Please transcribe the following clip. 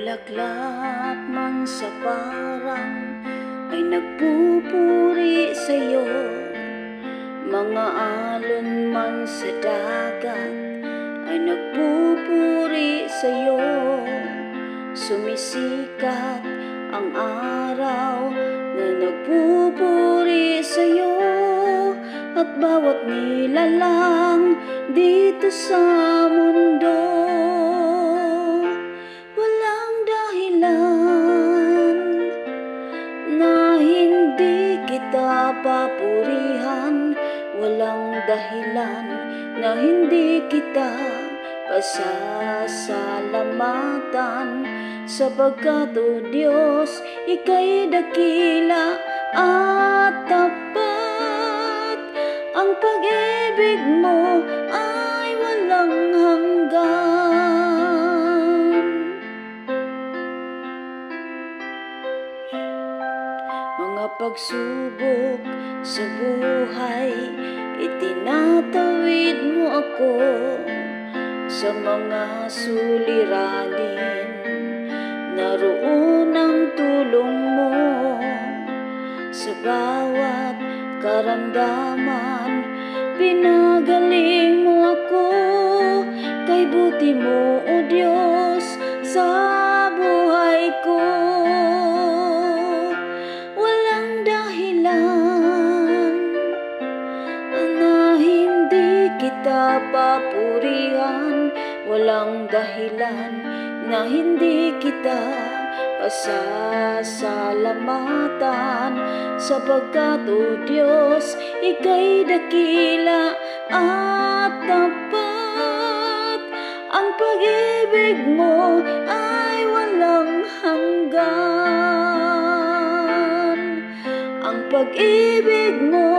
bulaklak man sa parang ay nagpupuri sa'yo. Mga alon man sa dagat ay nagpupuri sa'yo. Sumisikat ang araw na nagpupuri sa'yo. At bawat nilalang dito sa mundo, walang dahilan na hindi kita papurihan. Walang dahilan na hindi kita pasasalamatan, sapagkat o Diyos, ika'y dakila at tapat. Ang pag-ibig mo ay walang hanggan. Mga pagsubok sa buhay, itinatawid mo ako. Sa mga suliranin, naroon ang tulong mo. Sa bawat karamdaman, pinagaling mo ako. Kay buti mo, O Diyos, sa buhay ko. Walang dahilan na hindi kita papurihan. Walang dahilan na hindi kita pasasalamatan, sapagkat o Diyos, ika'y dakila at tapat. Ang pag-ibig mo ay walang hanggan. Ang pag-ibig mo